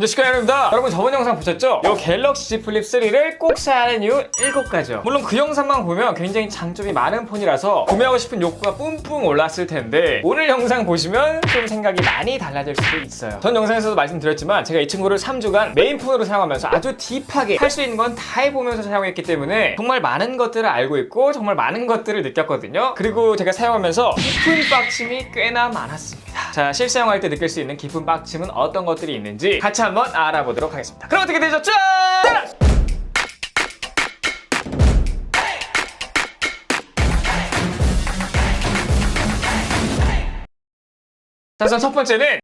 시간입니다. 여러분 저번 영상 보셨죠? 이 갤럭시 Z 플립 3를 꼭 사야 하는 이유 7가지요. 물론 그 영상만 보면 굉장히 장점이 많은 폰이라서 구매하고 싶은 욕구가 뿜뿜 올랐을 텐데 오늘 영상 보시면 좀 생각이 많이 달라질 수도 있어요. 전 영상에서도 말씀드렸지만 제가 이 친구를 3주간 메인폰으로 사용하면서 아주 딥하게 할 수 있는 건 다 해보면서 사용했기 때문에 정말 많은 것들을 알고 있고 정말 많은 것들을 느꼈거든요. 그리고 제가 사용하면서 깊은 빡침이 꽤나 많았습니다. 자, 실사용할 때 느낄 수 있는 깊은 빡침은 어떤 것들이 있는지 같이 한번 알아보도록 하겠습니다. 그럼 어떻게 되죠? 짠! 자, 우선 첫 번째는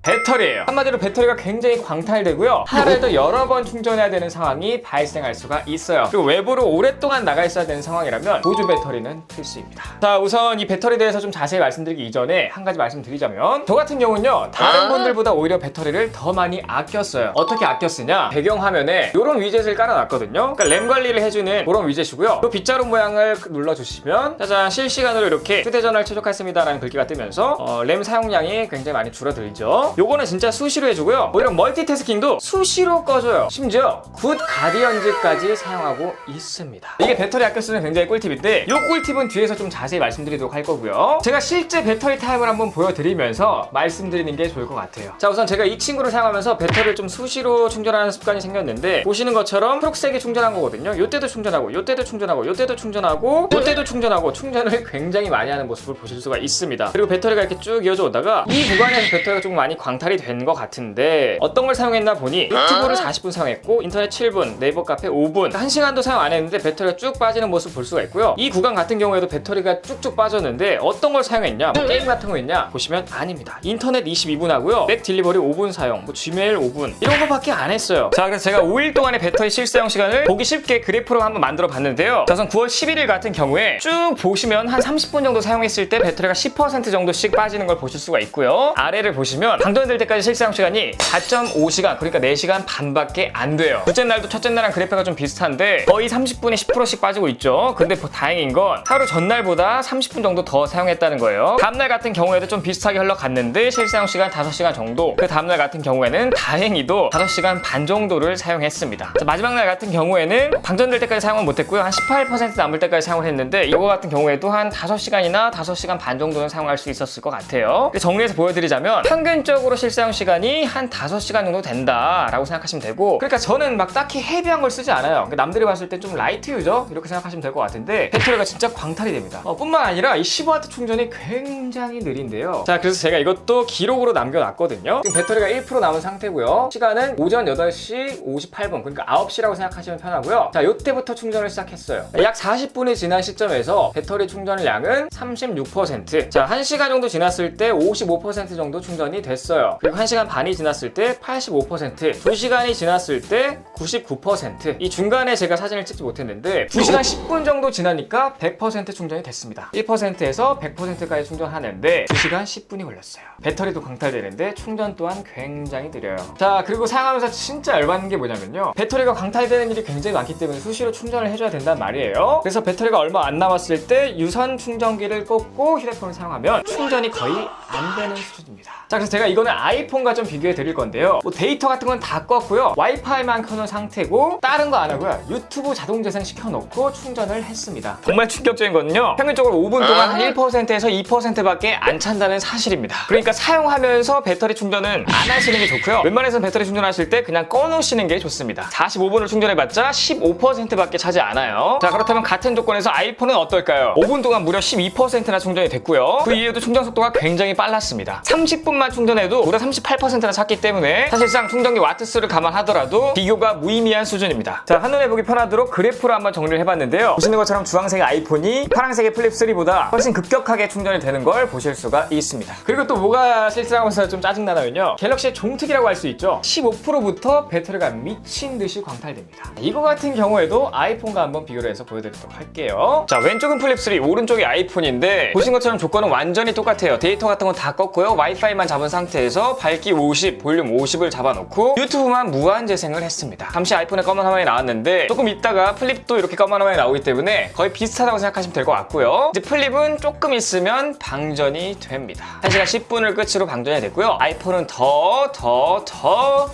배터리예요. 한마디로 배터리가 굉장히 광탈되고요. 하루에도 여러 번 충전해야 되는 상황이 발생할 수가 있어요. 그리고 외부로 오랫동안 나가 있어야 되는 상황이라면 보조 배터리는 필수입니다. 자, 우선 이 배터리에 대해서 좀 자세히 말씀드리기 이전에 한 가지 말씀드리자면 저 같은 경우는요, 다른 분들보다 오히려 배터리를 더 많이 아꼈어요. 어떻게 아꼈으냐? 배경화면에 이런 위젯을 깔아놨거든요. 그러니까 램 관리를 해주는 그런 위젯이고요. 또 빗자루 모양을 눌러주시면 짜잔, 실시간으로 이렇게 휴대전화를 최적화했습니다 라는 글귀가 뜨면서 램 사용량이 굉장히 많이 줄어들죠. 요거는 진짜 수시로 해주고요. 이런 멀티태스킹도 수시로 꺼줘요. 심지어 굿 가디언즈까지 사용하고 있습니다. 이게 배터리 아껴 쓰는 굉장히 꿀팁인데 이 꿀팁은 뒤에서 좀 자세히 말씀드리도록 할 거고요. 제가 실제 배터리 타임을 한번 보여드리면서 말씀드리는 게 좋을 것 같아요. 자, 우선 제가 이 친구를 사용하면서 배터리를 좀 수시로 충전하는 습관이 생겼는데 보시는 것처럼 초록색이 충전한 거거든요. 요때도 충전하고 요때도 충전하고 요때도 충전하고 요때도 충전하고 충전을 굉장히 많이 하는 모습을 보실 수가 있습니다. 그리고 배터리가 이렇게 쭉 이어져 오다가 이 구간에서 배터리가 조금 많이 광탈이 된 것 같은데 어떤 걸 사용했나 보니 유튜브를 40분 사용했고 인터넷 7분, 네이버 카페 5분, 1시간도 사용 안 했는데 배터리가 쭉 빠지는 모습 볼 수가 있고요. 이 구간 같은 경우에도 배터리가 쭉쭉 빠졌는데 어떤 걸 사용했냐? 뭐 게임 같은 거 있냐? 보시면 아닙니다. 인터넷 22분 하고요. 맥 딜리버리 5분 사용, 뭐 지메일 5분 이런 거밖에 안 했어요. 자, 그래서 제가 5일 동안의 배터리 실사용 시간을 보기 쉽게 그래프로 한번 만들어 봤는데요. 자, 우선 9월 11일 같은 경우에 쭉 보시면 한 30분 정도 사용했을 때 배터리가 10% 정도씩 빠지는 걸 보실 수가 있고요. 아래를 보시면 방전될 때까지 실사용 시간이 4.5시간, 그러니까 4시간 반밖에 안 돼요. 둘째 날도 첫째 날랑 그래프가 좀 비슷한데 거의 30분에 10%씩 빠지고 있죠. 근데 다행인 건 하루 전날보다 30분 정도 더 사용했다는 거예요. 다음날 같은 경우에도 좀 비슷하게 흘러갔는데 실사용 시간 5시간 정도, 그 다음날 같은 경우에는 다행히도 5시간 반 정도를 사용했습니다. 자, 마지막 날 같은 경우에는 방전될 때까지 사용은 못했고요. 한 18% 남을 때까지 사용을 했는데 이거 같은 경우에도 한 5시간이나 5시간 반 정도는 사용할 수 있었을 것 같아요. 정리해서 보여드리자면 평균적으로 실사용 시간이 한 5시간 정도 된다라고 생각하시면 되고, 그러니까 저는 막 딱히 헤비한 걸 쓰지 않아요. 남들이 봤을 때 좀 라이트 유저 이렇게 생각하시면 될 것 같은데 배터리가 진짜 광탈이 됩니다. 뿐만 아니라 이 15W 충전이 굉장히 느린데요. 자, 그래서 제가 이것도 기록으로 남겨놨거든요. 지금 배터리가 1% 남은 상태고요. 시간은 오전 8시 58분, 그러니까 9시라고 생각하시면 편하고요. 자, 요때부터 충전을 시작했어요. 약 40분이 지난 시점에서 배터리 충전량은 36%, 자, 1시간 정도 지났을 때 55% 정도 충전이 됐어요. 그리고 1시간 반이 지났을 때 85%, 2시간이 지났을 때 99%. 이 중간에 제가 사진을 찍지 못했는데 2시간 10분 정도 지나니까 100% 충전이 됐습니다. 1%에서 100%까지 충전하는데 2시간 10분이 걸렸어요. 배터리도 광탈되는데 충전 또한 굉장히 느려요. 자, 그리고 사용하면서 진짜 열받는 게 뭐냐면요, 배터리가 광탈되는 일이 굉장히 많기 때문에 수시로 충전을 해줘야 된단 말이에요. 그래서 배터리가 얼마 안 남았을 때 유선 충전기를 꽂고 휴대폰을 사용하면 충전이 거의 안 되는 수준입니다. 자, 그래서 제가 이거는 아이폰과 좀 비교해 드릴 건데요. 뭐 데이터 같은 건 다 껐고요. 와이파이만 켜놓은 상태고 다른 거 안 하고요. 유튜브 자동 재생 시켜놓고 충전을 했습니다. 정말 충격적인 거는요, 평균적으로 5분 동안 한 1%에서 2%밖에 안 찬다는 사실입니다. 그러니까 사용하면서 배터리 충전은 안 하시는 게 좋고요. 웬만해서는 배터리 충전하실 때 그냥 꺼놓으시는 게 좋습니다. 45분을 충전해봤자 15%밖에 차지 않아요. 자, 그렇다면 같은 조건에서 아이폰은 어떨까요? 5분 동안 무려 12%나 충전이 됐고요. 그 이후에도 충전 속도가 굉장히 빨랐습니다. 30분만 충전해도 무려 38%나 찼기 때문에 사실상 충전기 와트수를 감안하더라도 비교가 무의미한 수준입니다. 자, 한눈에 보기 편하도록 그래프로 한번 정리를 해봤는데요. 보시는 것처럼 주황색의 아이폰이 파란색의 플립 3보다 훨씬 급격하게 충전이 되는 걸 보실 수가 있습니다. 그리고 또 뭐가 실사하면서 좀 짜증나냐면요, 갤럭시의 종특이라고 할 수 있죠. 15%부터 배터리가 미친 듯이 광탈됩니다. 이거 같은 경우에도 아이폰과 한번 비교를 해서 보여드리도록 할게요. 자, 왼쪽은 플립 3, 오른쪽이 아이폰인데 보신 것처럼 조건은 완전히 똑같아요. 데이터 같은 건 다 껐고요. 와이파이만 잡은 상태 상태에서 밝기 50, 볼륨 50을 잡아놓고 유튜브만 무한 재생을 했습니다. 잠시 아이폰의 검은 화면이 나왔는데 조금 있다가 플립도 이렇게 검은 화면이 나오기 때문에 거의 비슷하다고 생각하시면 될 것 같고요. 이제 플립은 조금 있으면 방전이 됩니다. 1시간 10분을 끝으로 방전이 됐고요. 아이폰은 더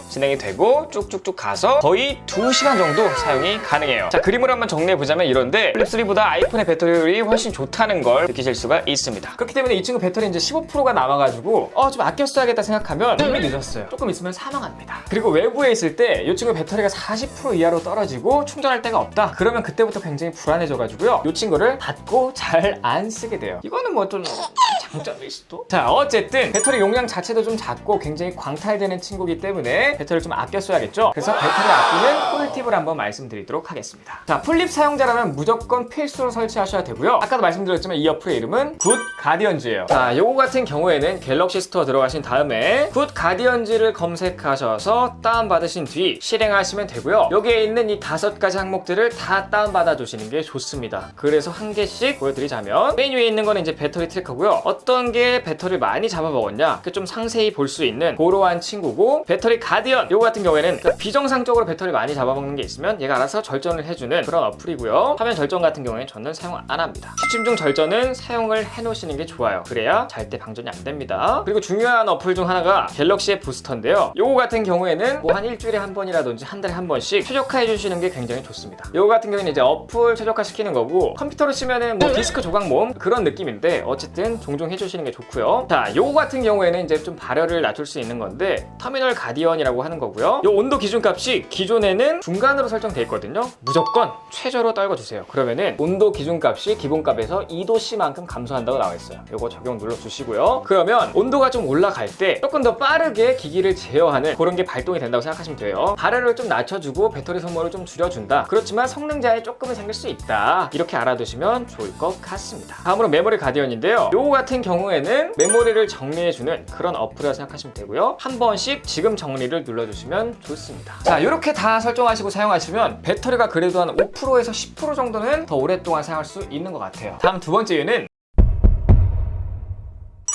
진행이 되고 쭉쭉쭉 가서 거의 2시간 정도 사용이 가능해요. 자, 그림을 한번 정리해보자면 이런데 플립3보다 아이폰의 배터리율이 훨씬 좋다는 걸 느끼실 수가 있습니다. 그렇기 때문에 이 친구 배터리 이제 15%가 남아가지고 좀 아껴 써야겠다 생각하면 이미 늦었어요. 조금 있으면 사망합니다. 그리고 외부에 있을 때 이 친구 배터리가 40% 이하로 떨어지고 충전할 데가 없다. 그러면 그때부터 굉장히 불안해져가지고요. 이 친구를 닫고 잘 안 쓰게 돼요. 이거는 뭐 좀 장점일 수도. 자, 어쨌든 배터리 용량 자체도 좀 작고 굉장히 광탈되는 친구이기 때문에 배터리를 좀 아껴 써야겠죠. 그래서 배터리 아끼는 꿀팁을 한번 말씀드리도록 하겠습니다. 자, 플립 사용자라면 무조건 필수로 설치하셔야 되고요. 아까도 말씀드렸지만 이 어플의 이름은 굿 가디언즈예요. 자, 요거 같은 경우에는 갤럭시 스토어 들어가신 다음에 굿 가디언즈를 검색하셔서 다운받으신 뒤 실행하시면 되고요. 여기에 있는 이 5가지 항목들을 다 다운받아 주시는 게 좋습니다. 그래서 한 개씩 보여드리자면 맨 위에 있는 거는 이제 배터리 트래커고요. 어떤 게 배터리를 많이 잡아먹었냐 좀 상세히 볼 수 있는 그러한 친구고, 배터리 가디언 요거 같은 경우에는 비정상적으로 배터리 많이 잡아먹는 게 있으면 얘가 알아서 절전을 해주는 그런 어플이고요. 화면 절전 같은 경우에는 저는 사용 안 합니다. 취침 중 절전은 사용을 해놓으시는 게 좋아요. 그래야 잘 때 방전이 안 됩니다. 그리고 중요한 어플 중 하나가 갤럭시의 부스터인데요. 요거 같은 경우에는 뭐 한 일주일에 한 번이라든지 한 달에 한 번씩 최적화해 주시는 게 굉장히 좋습니다. 요거 같은 경우에는 이제 어플 최적화 시키는 거고, 컴퓨터로 치면은 뭐 디스크 조각 모음 그런 느낌인데 어쨌든 종종 해주시는 게 좋고요. 자, 요거 같은 경우에는 이제 좀 발열을 낮출 수 있는 건데 터미널 가디언이라고 하는 거고요. 요 온도 기준값이 기존에는 중간으로 설정돼 있거든요. 무조건 최저로 떨궈주세요. 그러면은 온도 기준값이 기본값에서 2도씨만큼 감소한다고 나와 있어요. 요거 적용 눌러주시고요. 그러면 온도가 좀 올라갈 때 조금 더 빠르게 기기를 제어하는 그런 게 발동이 된다고 생각하시면 돼요. 발열을 좀 낮춰주고 배터리 소모를 좀 줄여준다. 그렇지만 성능 제한이 조금은 생길 수 있다. 이렇게 알아두시면 좋을 것 같습니다. 다음으로 메모리 가디언인데요. 요거 같은 경우에는 메모리를 정리해주는 그런 어플이라고 생각하시면 되고요. 한 번씩 지금 정리를 눌러주시면 좋습니다. 자, 이렇게 다 설정하시고 사용하시면 배터리가 그래도 한 5%에서 10% 정도는 더 오랫동안 사용할 수 있는 것 같아요. 다음 두 번째 이유는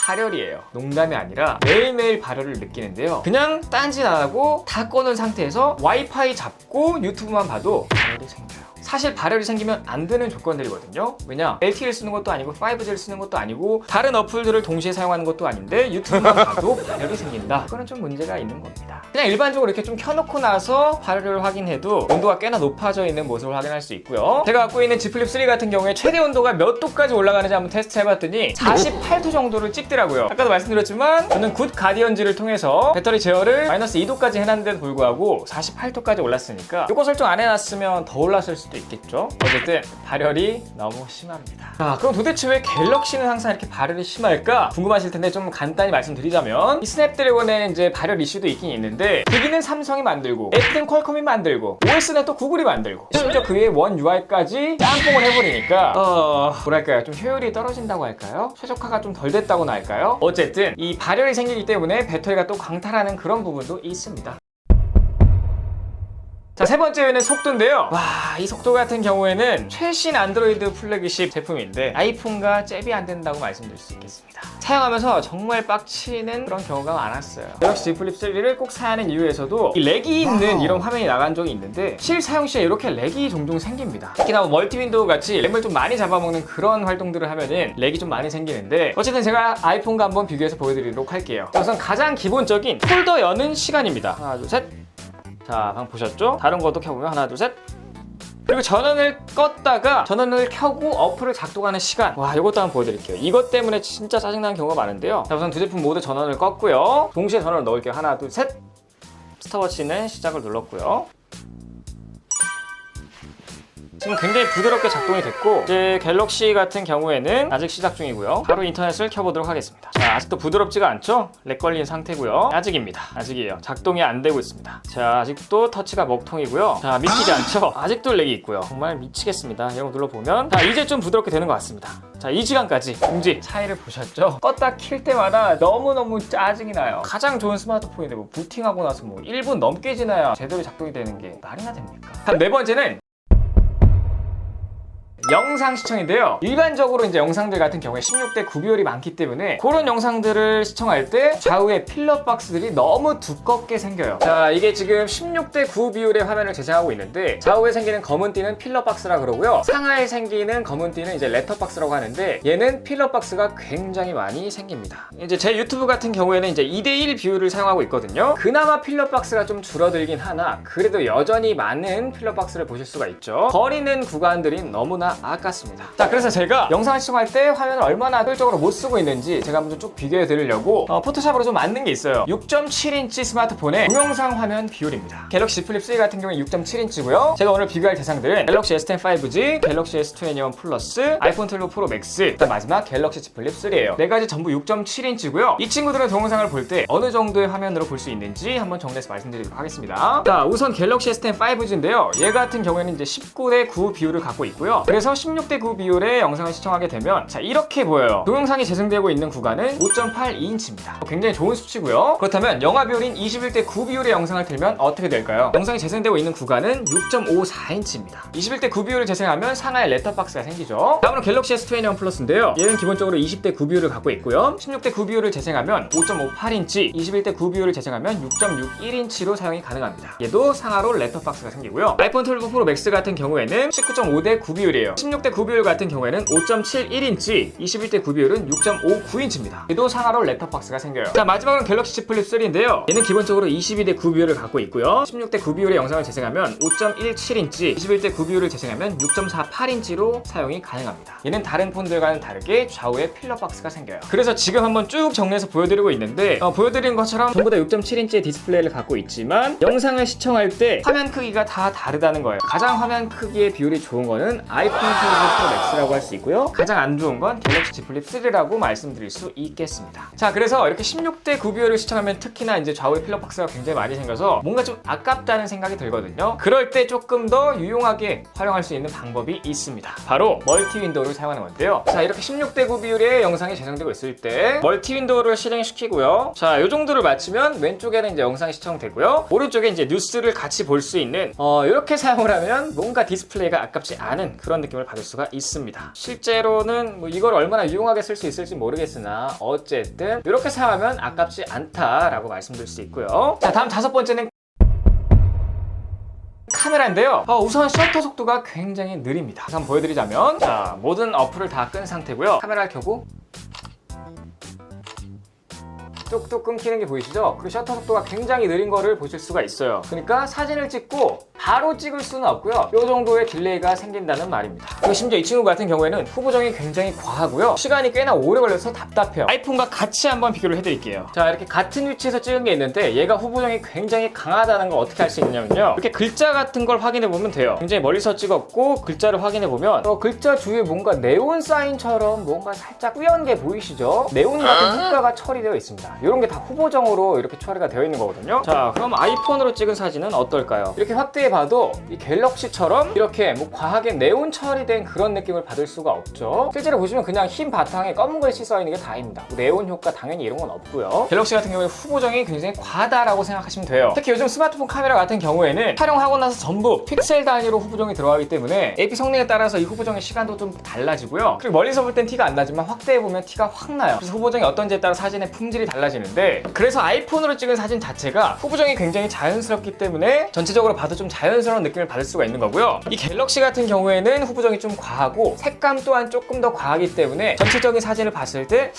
발열이에요. 농담이 아니라 매일매일 발열을 느끼는데요. 그냥 딴짓 안 하고 다 꺼놓은 상태에서 와이파이 잡고 유튜브만 봐도 발열이 생겨요. 사실 발열이 생기면 안 되는 조건들이거든요. 왜냐? LTE를 쓰는 것도 아니고 5G를 쓰는 것도 아니고 다른 어플들을 동시에 사용하는 것도 아닌데 유튜브만 봐도 발열이 생긴다. 그거는 좀 문제가 있는 겁니다. 그냥 일반적으로 이렇게 좀 켜놓고 나서 발열을 확인해도 온도가 꽤나 높아져 있는 모습을 확인할 수 있고요. 제가 갖고 있는 Z 플립 3 같은 경우에 최대 온도가 몇 도까지 올라가는지 한번 테스트 해봤더니 48도 정도를 찍더라고요. 아까도 말씀드렸지만 저는 굿 가디언즈를 통해서 배터리 제어를 마이너스 2도까지 해놨는데도 불구하고 48도까지 올랐으니까 이거 설정 안 해놨으면 더 올랐을 수도 있겠죠. 어쨌든 발열이 너무 심합니다. 자, 그럼 도대체 왜 갤럭시는 항상 이렇게 발열이 심할까 궁금하실 텐데 좀 간단히 말씀드리자면 이 스냅드래곤에는 이제 발열 이슈도 있긴 있는데 기기는 삼성이 만들고 앱은 퀄컴이 만들고 OS는 또 구글이 만들고 심지어 그 위에 원 UI까지 짬뽕을 해버리니까 뭐랄까요, 좀 효율이 떨어진다고 할까요? 최적화가 좀 덜 됐다고나 할까요? 어쨌든 이 발열이 생기기 때문에 배터리가 또 광탈하는 그런 부분도 있습니다. 자, 세 번째는 속도인데요. 와, 이 속도 같은 경우에는 최신 안드로이드 플래그십 제품인데 아이폰과 잽이 안 된다고 말씀드릴 수 있겠습니다. 사용하면서 정말 빡치는 그런 경우가 많았어요. 갤럭시 Z 플립 3를 꼭 사야 하는 이유에서도 이 렉이 있는 이런 화면이 나간 적이 있는데 실사용 시에 이렇게 렉이 종종 생깁니다. 특히나 뭐 멀티 윈도우 같이 램을 좀 많이 잡아먹는 그런 활동들을 하면은 렉이 좀 많이 생기는데 어쨌든 제가 아이폰과 한번 비교해서 보여드리도록 할게요. 우선 가장 기본적인 폴더 여는 시간입니다. 하나, 둘, 셋. 자, 방금 보셨죠? 다른 것도 켜보면 하나, 둘, 셋. 그리고 전원을 껐다가 전원을 켜고 어플을 작동하는 시간. 와, 이것도 한번 보여드릴게요. 이것 때문에 진짜 짜증나는 경우가 많은데요. 자, 우선 두 제품 모두 전원을 껐고요. 동시에 전원을 넣을게요. 하나, 둘, 셋. 스톱워치는 시작을 눌렀고요. 지금 굉장히 부드럽게 작동이 됐고 이제 갤럭시 같은 경우에는 아직 시작 중이고요. 바로 인터넷을 켜보도록 하겠습니다. 자, 아직도 부드럽지가 않죠? 렉 걸린 상태고요. 아직입니다. 아직이에요. 작동이 안 되고 있습니다. 자, 아직도 터치가 먹통이고요. 자, 믿기지 않죠? 아직도 렉이 있고요. 정말 미치겠습니다. 이거 눌러보면 자, 이제 좀 부드럽게 되는 것 같습니다. 자, 이 시간까지 공지 차이를 보셨죠? 껐다 킬 때마다 너무너무 짜증이 나요. 가장 좋은 스마트폰인데 뭐 부팅하고 나서 뭐 1분 넘게 지나야 제대로 작동이 되는 게 말이나 됩니까? 네 번째는 영상 시청인데요. 일반적으로 이제 영상들 같은 경우에 16대 9 비율이 많기 때문에 그런 영상들을 시청할 때 좌우에 필러 박스들이 너무 두껍게 생겨요. 자, 이게 지금 16대 9 비율의 화면을 제작하고 있는데 좌우에 생기는 검은 띠는 필러 박스라 그러고요. 상하에 생기는 검은 띠는 이제 레터 박스라고 하는데 얘는 필러 박스가 굉장히 많이 생깁니다. 이제 제 유튜브 같은 경우에는 이제 2대1 비율을 사용하고 있거든요. 그나마 필러 박스가 좀 줄어들긴 하나 그래도 여전히 많은 필러 박스를 보실 수가 있죠. 버리는 구간들이 너무나 아깝습니다. 자, 그래서 제가 영상을 시청할 때 화면을 얼마나 효율적으로 못 쓰고 있는지 제가 한번 쭉 비교해 드리려고 포토샵으로 좀 만든 게 있어요. 6.7인치 스마트폰의 동영상 화면 비율입니다. 갤럭시 Z 플립 3 같은 경우에 6.7인치고요. 제가 오늘 비교할 대상들은 갤럭시 S10 5G, 갤럭시 S21 플러스, 아이폰 12 프로 맥스, 그다음 마지막 갤럭시 Z 플립 3예요. 네 가지 전부 6.7인치고요. 이 친구들은 동영상을 볼 때 어느 정도의 화면으로 볼 수 있는지 한번 정리해서 말씀드리도록 하겠습니다. 자, 우선 갤럭시 S10 5G인데요. 얘 같은 경우에는 이제 19대 9 비율을 갖고 있고요. 그래서 16대 9 비율의 영상을 시청하게 되면 자, 이렇게 보여요. 동영상이 재생되고 있는 구간은 5.82인치입니다. 굉장히 좋은 수치고요. 그렇다면 영화 비율인 21대 9 비율의 영상을 틀면 어떻게 될까요? 영상이 재생되고 있는 구간은 6.54인치입니다. 21대 9 비율을 재생하면 상하에 레터박스가 생기죠. 다음으로 갤럭시 S21 플러스인데요. 얘는 기본적으로 20대 9 비율을 갖고 있고요. 16대 9 비율을 재생하면 5.58인치, 21대 9 비율을 재생하면 6.61인치로 사용이 가능합니다. 얘도 상하로 레터박스가 생기고요. 아이폰 12 프로 맥스 같은 경우에는 19.5대 9 비율이에요. 16대 9 비율 같은 경우에는 5.71인치, 21대 9 비율은 6.59인치입니다. 얘도 상하로 레터박스가 생겨요. 자, 마지막으로 갤럭시 Z 플립 3인데요. 얘는 기본적으로 22대 9 비율을 갖고 있고요. 16대 9 비율의 영상을 재생하면 5.17인치, 21대 9 비율을 재생하면 6.48인치로 사용이 가능합니다. 얘는 다른 폰들과는 다르게 좌우에 필러 박스가 생겨요. 그래서 지금 한번 쭉 정리해서 보여드리고 있는데 보여드린 것처럼 전부 다 6.7인치의 디스플레이를 갖고 있지만 영상을 시청할 때 화면 크기가 다 다르다는 거예요. 가장 화면 크기의 비율이 좋은 거는 아이폰 12 프로 맥스라고 할 수 있고요. 가장 안 좋은 건 갤럭시 Z 플립 3라고 말씀드릴 수 있겠습니다. 자, 그래서 이렇게 16대 9 비율을 시청하면 특히나 이제 좌우에 필러 박스가 굉장히 많이 생겨서 뭔가 좀 아깝다는 생각이 들거든요. 그럴 때 조금 더 유용하게 활용할 수 있는 방법이 있습니다. 바로 멀티 윈도우를 사용하는 건데요. 자, 이렇게 16대 9 비율의 영상이 재생되고 있을 때 멀티 윈도우를 실행시키고요. 자, 이 정도를 마치면 왼쪽에는 이제 영상이 시청되고요. 오른쪽에 이제 뉴스를 같이 볼 수 있는 이렇게 사용을 하면 뭔가 디스플레이가 아깝지 않은 그런 느낌을 받을 수가 있습니다. 실제로는 뭐 이걸 얼마나 유용하게 쓸 수 있을지 모르겠으나 어쨌든 이렇게 사용하면 아깝지 않다라고 말씀드릴 수 있고요. 자, 다음 5번째는 카메라인데요. 우선 셔터 속도가 굉장히 느립니다. 한번 보여드리자면 자, 모든 어플을 다 끈 상태고요. 카메라를 켜고 뚝뚝 끊기는 게 보이시죠? 그리고 셔터 속도가 굉장히 느린 거를 보실 수가 있어요. 그러니까 사진을 찍고 바로 찍을 수는 없고요. 이 정도의 딜레이가 생긴다는 말입니다. 그리고 심지어 이 친구 같은 경우에는 후보정이 굉장히 과하고요. 시간이 꽤나 오래 걸려서 답답해요. 아이폰과 같이 한번 비교를 해드릴게요. 자, 이렇게 같은 위치에서 찍은 게 있는데 얘가 후보정이 굉장히 강하다는 걸 어떻게 알 수 있냐면요. 이렇게 글자 같은 걸 확인해 보면 돼요. 굉장히 멀리서 찍었고 글자를 확인해 보면 글자 주위에 뭔가 네온 사인처럼 뭔가 살짝 뿌연 게 보이시죠? 네온 같은 효과가 처리되어 있습니다. 이런 게 다 후보정으로 이렇게 처리가 되어 있는 거거든요. 자, 그럼 아이폰으로 찍은 사진은 어떨까요? 이렇게 확대해 봐도 이 갤럭시처럼 이렇게 뭐 과하게 네온 처리된 그런 느낌을 받을 수가 없죠. 실제로 보시면 그냥 흰 바탕에 검은 글씨 써 있는 게 다입니다. 네온 효과 당연히 이런 건 없고요. 갤럭시 같은 경우에 후보정이 굉장히 과하다라고 생각하시면 돼요. 특히 요즘 스마트폰 카메라 같은 경우에는 촬영하고 나서 전부 픽셀 단위로 후보정이 들어가기 때문에 AP 성능에 따라서 이 후보정의 시간도 좀 달라지고요. 그리고 멀리서 볼 땐 티가 안 나지만 확대해 보면 티가 확 나요. 그래서 후보정이 어떤지에 따라 사진의 품질이 달라지는데 그래서 아이폰으로 찍은 사진 자체가 후보정이 굉장히 자연스럽기 때문에 전체적으로 봐도 좀 자연스러운 느낌을 받을 수가 있는 거고요. 이 갤럭시 같은 경우에는 후보정이 좀 과하고 색감 또한 조금 더 과하기 때문에 전체적인 사진을 봤을 때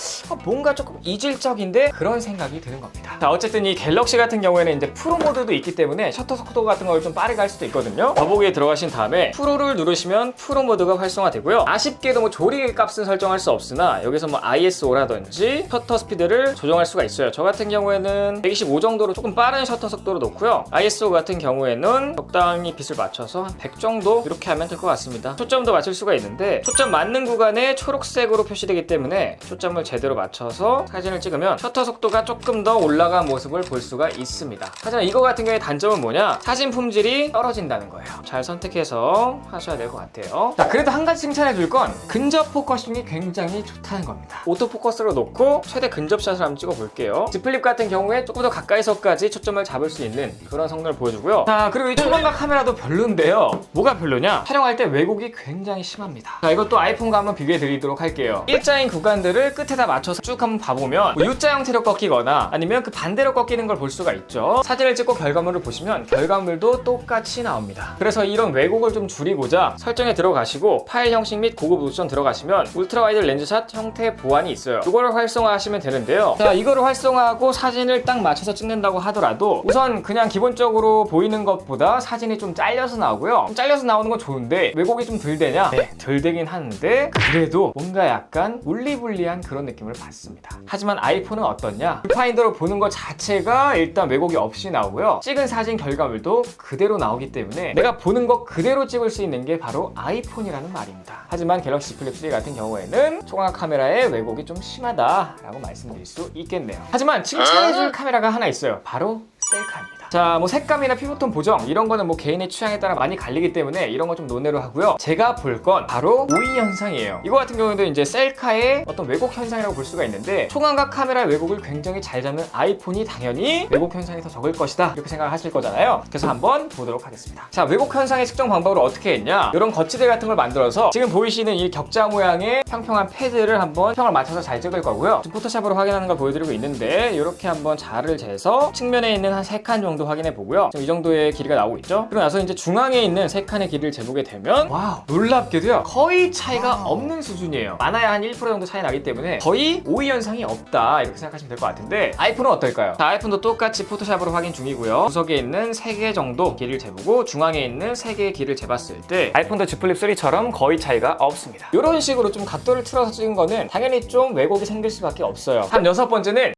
뭔가 조금 이질적인데 그런 생각이 드는 겁니다. 자, 어쨌든 이 갤럭시 같은 경우에는 이제 프로 모드도 있기 때문에 셔터 속도 같은 걸 좀 빠르게 할 수도 있거든요. 더보기에 들어가신 다음에 프로를 누르시면 프로 모드가 활성화되고요. 아쉽게도 뭐 조리 값은 설정할 수 없으나 여기서 뭐 ISO라든지 셔터 스피드를 조정할 수가 있어요. 저 같은 경우에는 125 정도로 조금 빠른 셔터 속도로 놓고요. ISO 같은 경우에는 적당히 빛을 맞춰서 한 100 정도 이렇게 하면 될 것 같습니다. 초점도 맞출 수가 있는데 초점 맞는 구간에 초록색으로 표시되기 때문에 초점을 제대로 맞춰서 사진을 찍으면 셔터 속도가 조금 더 올라간 모습을 볼 수가 있습니다. 하지만 이거 같은 경우에 단점은 뭐냐? 사진 품질이 떨어진다는 거예요. 잘 선택해서 하셔야 될 것 같아요. 자, 그래도 한 가지 칭찬해 줄 건 근접 포커싱이 굉장히 좋다는 겁니다. 오토포커스로 놓고 최대 근접샷을 한번 찍어볼게요. 볼게요. Z 플립 같은 경우에 조금 더 가까이서까지 초점을 잡을 수 있는 그런 성능을 보여주고요. 자, 그리고 이 초광각 카메라도 별론데요. 뭐가 별로냐? 촬영할 때 왜곡이 굉장히 심합니다. 자, 이것도 아이폰과 한번 비교해 드리도록 할게요. 일자인 구간들을 끝에다 맞춰서 쭉 한번 봐보면 뭐 U자 형태로 꺾이거나 아니면 그 반대로 꺾이는 걸 볼 수가 있죠. 사진을 찍고 결과물을 보시면 결과물도 똑같이 나옵니다. 그래서 이런 왜곡을 좀 줄이고자 설정에 들어가시고 파일 형식 및 고급 옵션 들어가시면 울트라 와이드 렌즈샷 형태 보안이 있어요. 이거를 활성화하시면 되는데요. 자, 이거를 활성화하고 사진을 딱 맞춰서 찍는다고 하더라도 우선 그냥 기본적으로 보이는 것보다 사진이 좀 잘려서 나오고요. 좀 잘려서 나오는 건 좋은데 왜곡이 좀 덜 되냐? 네, 덜 되긴 하는데 그래도 뭔가 약간 울리불리한 그런 느낌을 받습니다. 하지만 아이폰은 어떻냐? 뷰파인더로 보는 것 자체가 일단 왜곡이 없이 나오고요. 찍은 사진 결과물도 그대로 나오기 때문에 내가 보는 것 그대로 찍을 수 있는 게 바로 아이폰이라는 말입니다. 하지만 갤럭시 Z 플립 3 같은 경우에는 초광각 카메라의 왜곡이 좀 심하다라고 말씀드릴 수 있겠네요. 하지만 칭찬해줄 카메라가 하나 있어요. 바로 셀카입니다. 자, 뭐 색감이나 피부톤 보정 이런 거는 뭐 개인의 취향에 따라 많이 갈리기 때문에 이런 거 좀 논외로 하고요. 제가 볼 건 바로 오이 현상이에요. 이거 같은 경우에도 이제 셀카의 어떤 왜곡 현상이라고 볼 수가 있는데 초광각 카메라의 왜곡을 굉장히 잘 잡는 아이폰이 당연히 왜곡 현상이 더 적을 것이다 이렇게 생각을 하실 거잖아요. 그래서 한번 보도록 하겠습니다. 자, 왜곡 현상의 측정 방법을 어떻게 했냐? 이런 거치대 같은 걸 만들어서 지금 보이시는 이 격자 모양의 평평한 패드를 한번 평을 맞춰서 잘 찍을 거고요. 지금 포토샵으로 확인하는 걸 보여드리고 있는데 이렇게 한번 자를 재서 측면에 있는 한 3칸 정도 확인해 보고요. 지금 이 정도의 길이가 나오고 있죠. 그리고 나서 이제 중앙에 있는 3칸의 길이를 재보게 되면 와우, 놀랍게도요 거의 차이가 없는 수준이에요. 많아야 한 1% 정도 차이 나기 때문에 거의 오이 현상이 없다 이렇게 생각하시면 될 것 같은데 아이폰은 어떨까요? 자, 아이폰도 똑같이 포토샵으로 확인 중이고요. 구석에 있는 3개 정도 길이를 재보고 중앙에 있는 3개의 길이를 재봤을 때 아이폰도 Z 플립 3처럼 거의 차이가 없습니다. 이런 식으로 좀 각도를 틀어서 찍은 거는 당연히 좀 왜곡이 생길 수밖에 없어요. 한 6번째는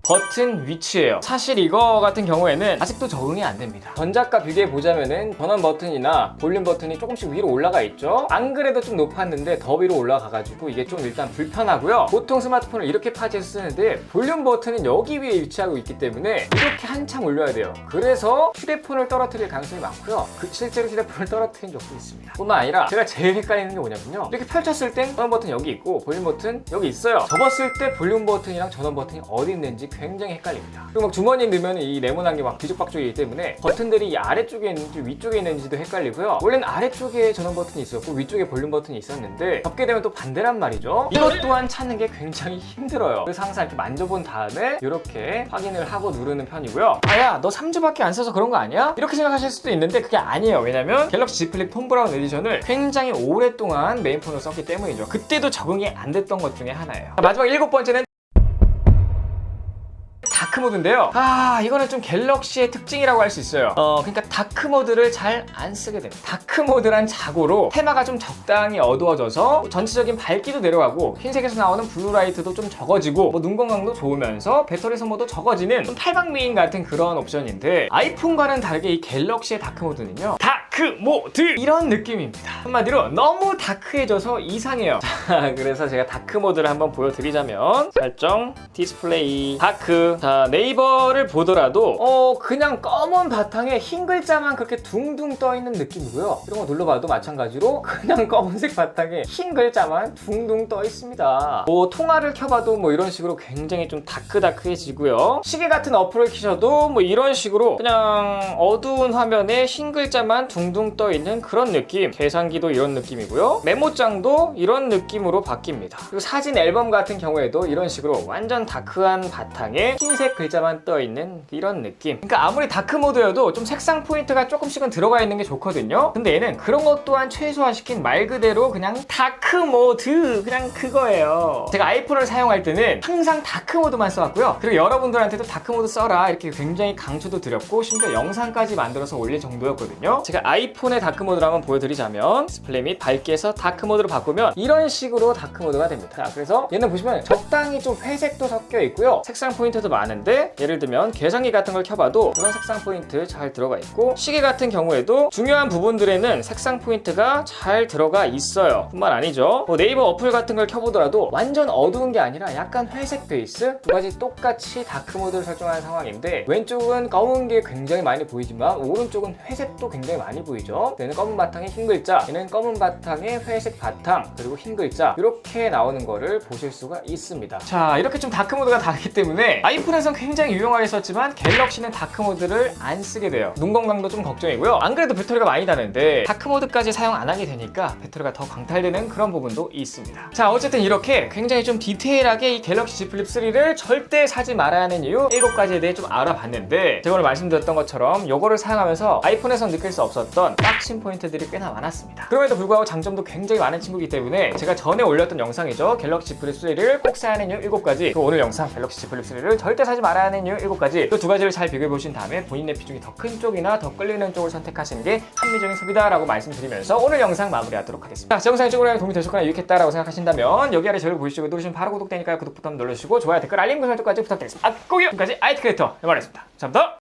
버튼 위치예요. 사실 이거 같은 경우에는 아직도 적응이 안 됩니다. 전작과 비교해 보자면은 전원 버튼이나 볼륨 버튼이 조금씩 위로 올라가 있죠. 안 그래도 좀 높았는데 더 위로 올라가가지고 이게 좀 일단 불편하고요. 보통 스마트폰을 이렇게 파지해서 쓰는데 볼륨 버튼은 여기 위에 위치하고 있기 때문에 이렇게 한참 올려야 돼요. 그래서 휴대폰을 떨어뜨릴 가능성이 많고요. 실제로 휴대폰을 떨어뜨린 적도 있습니다. 뿐만 아니라 제가 제일 헷갈리는 게 뭐냐면요. 이렇게 펼쳤을 땐 전원 버튼 여기 있고 볼륨 버튼 여기 있어요. 접었을 때 볼륨 버튼이랑 전원 버튼이 어디 있는지 굉장히 헷갈립니다. 그리고 막 주머니에 넣으면 이 네모난 게 막 뒤죽박죽이기 때문에 버튼들이 이 아래쪽에 있는지 위쪽에 있는지도 헷갈리고요. 원래는 아래쪽에 전원 버튼이 있었고 위쪽에 볼륨 버튼이 있었는데 접게 되면 또 반대란 말이죠. 이것 또한 찾는 게 굉장히 힘들어요. 그래서 항상 이렇게 만져본 다음에 이렇게 확인을 하고 누르는 편이고요. 아야, 너 3주밖에 안 써서 그런 거 아니야? 이렇게 생각하실 수도 있는데 그게 아니에요. 왜냐면 갤럭시 Z 플립 톤 브라운 에디션을 굉장히 오랫동안 메인폰으로 썼기 때문이죠. 그때도 적응이 안 됐던 것 중에 하나예요. 마지막 7번째는 다크 모드인데요. 이거는 좀 갤럭시의 특징이라고 할 수 있어요. 그러니까 다크 모드를 잘 안 쓰게 됩니다. 다크 모드란 자고로 테마가 좀 적당히 어두워져서 전체적인 밝기도 내려가고 흰색에서 나오는 블루라이트도 좀 적어지고 뭐 눈 건강도 좋으면서 배터리 소모도 적어지는 좀 탈방미인 같은 그런 옵션인데 아이폰과는 다르게 이 갤럭시의 다크 모드는요. 다크 모드! 이런 느낌입니다. 한마디로 너무 다크해져서 이상해요. 자, 그래서 제가 다크 모드를 한번 보여드리자면 설정, 디스플레이, 다크. 자, 네이버를 보더라도 그냥 검은 바탕에 흰 글자만 그렇게 둥둥 떠있는 느낌이고요. 이런 거 눌러봐도 마찬가지로 그냥 검은색 바탕에 흰 글자만 둥둥 떠있습니다. 뭐 통화를 켜봐도 뭐 이런 식으로 굉장히 좀 다크다크해지고요. 시계 같은 어플을 켜셔도 뭐 이런 식으로 그냥 어두운 화면에 흰 글자만 둥둥 떠있는 그런 느낌. 계산기도 이런 느낌이고요. 메모장도 이런 느낌으로 바뀝니다. 그리고 사진 앨범 같은 경우에도 이런 식으로 완전 다크한 바탕에 흰색 글자만 떠있는 이런 느낌. 그러니까 아무리 다크 모드여도 좀 색상 포인트가 조금씩은 들어가 있는 게 좋거든요. 근데 얘는 그런 것 또한 최소화시킨 말 그대로 그냥 다크 모드, 그냥 그거예요. 제가 아이폰을 사용할 때는 항상 다크 모드만 써왔고요. 그리고 여러분들한테도 다크 모드 써라 이렇게 굉장히 강추도 드렸고 심지어 영상까지 만들어서 올릴 정도였거든요. 제가 아이폰의 다크 모드를 한번 보여드리자면 디스플레이 및 밝기에서 다크 모드로 바꾸면 이런 식으로 다크 모드가 됩니다. 그래서 얘는 보시면 적당히 좀 회색도 섞여 있고요. 색상 포인트도 많은데 예를 들면 계산기 같은 걸 켜봐도 이런 색상 포인트 잘 들어가 있고 시계 같은 경우에도 중요한 부분들에는 색상 포인트가 잘 들어가 있어요. 뿐만 아니죠. 뭐 네이버 어플 같은 걸 켜보더라도 완전 어두운 게 아니라 약간 회색 베이스 두 가지 똑같이 다크 모드를 설정한 상황인데 왼쪽은 검은 게 굉장히 많이 보이지만 오른쪽은 회색도 굉장히 많이 보이죠? 얘는 검은 바탕에 흰 글자, 얘는 검은 바탕에 회색 바탕, 그리고 흰 글자 이렇게 나오는 거를 보실 수가 있습니다. 자, 이렇게 좀 다크모드가 다르기 때문에 아이폰에선 굉장히 유용하게 썼지만 갤럭시는 다크모드를 안 쓰게 돼요. 눈 건강도 좀 걱정이고요. 안 그래도 배터리가 많이 다는데 다크모드까지 사용 안 하게 되니까 배터리가 더 광탈되는 그런 부분도 있습니다. 자, 어쨌든 이렇게 굉장히 좀 디테일하게 이 갤럭시 Z 플립 3를 절대 사지 말아야 하는 이유 7가지에 대해 좀 알아봤는데, 제가 오늘 말씀드렸던 것처럼 요거를 사용하면서 아이폰에선 느낄 수 없었던 빡신 포인트들이 꽤나 많았습니다. 그럼에도 불구하고 장점도 굉장히 많은 친구이기 때문에 제가 전에 올렸던 영상이죠. 갤럭시 Z 플립 3를 꼭 사야 하는 이유 7가지, 그리고 오늘 영상 갤럭시 Z 플립 3를 절대 사지 말아야 하는 이유 7가지, 그 두 가지를 잘 비교해 보신 다음에 본인의 비중이 더 큰 쪽이나 더 끌리는 쪽을 선택하시는 게 합리적인 소비다라고 말씀드리면서 오늘 영상 마무리하도록 하겠습니다. 제 영상이 조금이라도 도움이 되셨거나 유익했다라고 생각하신다면 여기 아래 저를 보시고 누르시면 바로 구독되니까요. 구독 버튼 눌러주시고 좋아요, 댓글, 알림 설정까지 부탁드리겠습니다. 꼭요! 지금까지 IT 크리에이터 MR였습니다. 감사합니다.